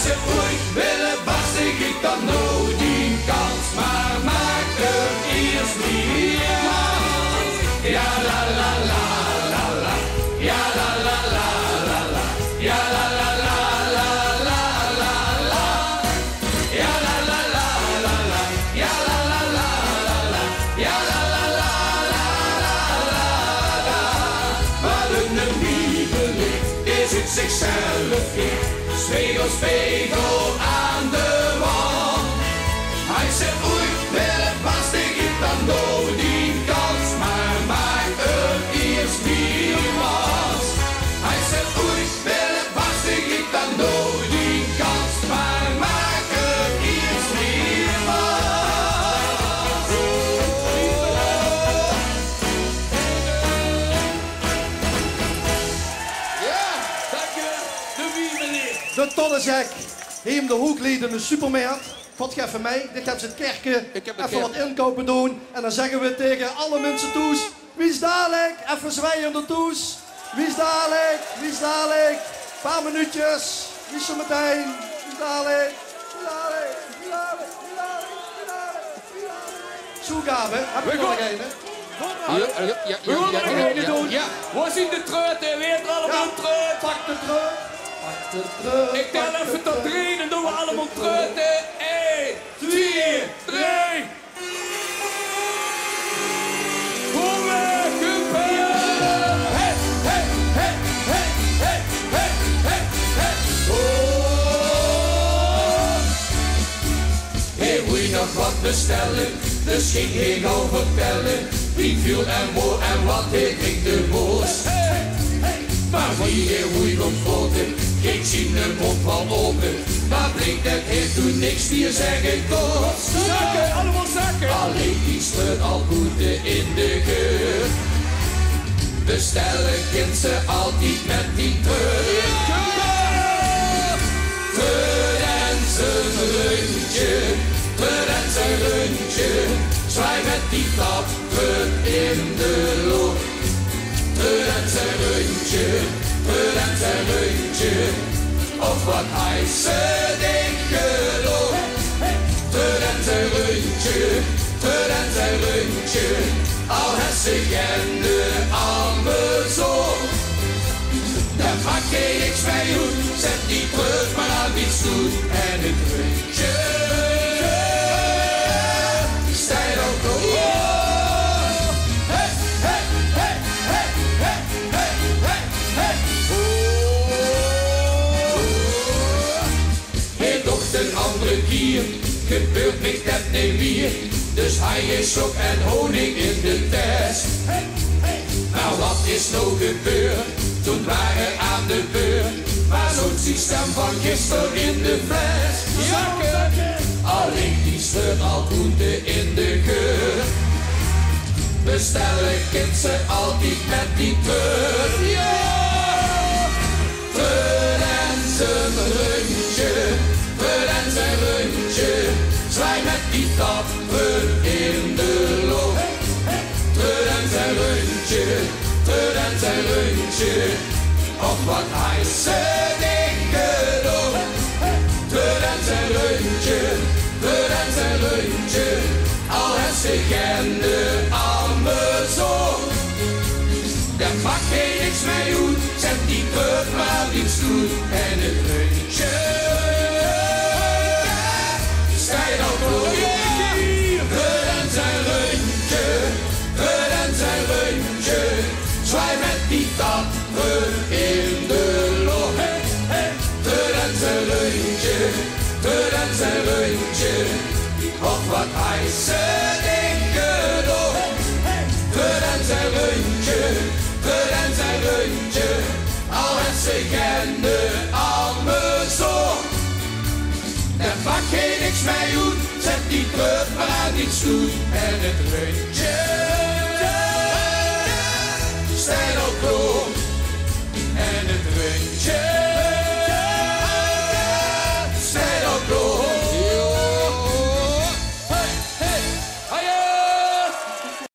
ze ooit willen barsten, ik dan nooit die kans, maar maak er eerst niemand. Ja la la la la la, ja la la la la la, ja la la la la la la la, ja la la la la la, ja la la la la la, ja la la la la la la. Wat een lieveling is het zichzelf niet. Spiegel, spiegel aan de wand. Hij zegt ooit willen barsten, ik dan nooit die kans, maar maak er eerst niemand. Hij zegt ooit willen barsten, ik dan nooit die kans, maar maak er eerst niemand. Ja, dank je. De wiemeling. De Tonnenzak. Hier in de hoek liet in de supermarkt. Wat gaat van mij? Dit gaat ze het kerken. Even wat inkopen doen. En dan zeggen we tegen alle mensen toes. Wie is dadelijk? Even zwaaien de toes. Wie is dadelijk? Wie is dadelijk? Een paar minuutjes. Wie is zo meteen? Wie is dadelijk? Wie is dadelijk? Wie is dadelijk? Wie is dadelijk? Wie is dadelijk? Wie is dadelijk? Zoegabe. Heb je nog een? We gaan er nog een doen. Waar zien de treuten? Weer allemaal een treut. Pak de treut. Pak de treut. Ik tel even tot 3, dan doen we allemaal treuten. 1, 2, 3. Kom weg, kumpel! Hey, hey, hey, hey, hey, hey, hey, hey. Oh. Hey, wil je nog wat bestellen? Dus ging ik al vertellen. Wie viel en wo en wat deed ik de boos. Maar wie er hoe komt foten, ik zie de mond wel open. Maar blinkt het heeft toen niks meer zeggen toch. Zakken, allemaal zakken! Alleen die scheurt al goed in de geur. Bestellen kind ze altijd met die treur. Treur en zijn rundje, treur en zijn rundje. Zwaai met die tap, treur in de lucht. Treur en zijn rundje, treur en zijn rundje. Of wat hij ze denkt geloof. Treur en zijn rundje, treur en zijn rundje. Al het zich en de armen zo. Daar maak je niks mee doen, zet die treur maar aan die stoel. En het rundje, stijl ook op. Een andere keer gebeurt niks dat niet meer. Dus hij is ook en honing in de test. Maar wat is nou gebeurd? Toen waren aan de beurt. Maar zo'n systeem van gisteren in de fles. Zakken, alleen die scheurt al groente in de geur. Bestellen kind ze altijd met die treur. Ja! Treur en zijn rundje. Treur en zijn rundje, zwaai met die tap, treur in de lucht. Treur en zijn rundje, treur en zijn rundje, of wat hij ze denken doet. Treur en zijn rundje, treur en zijn rundje, al het zich en de armen zo. Daar mag geen niks mee doen, zet die treur maar op die stoel en het rundje. Zwaai met die tap, treur in de lucht. Treur en zijn rundje, treur en zijn rundje. Of wat hij ze denken doet. Treur en zijn rundje, treur en zijn rundje. Al het zich en de armen zo. Daar mag geen niks mee doen, zet die treur maar aan die stoel en het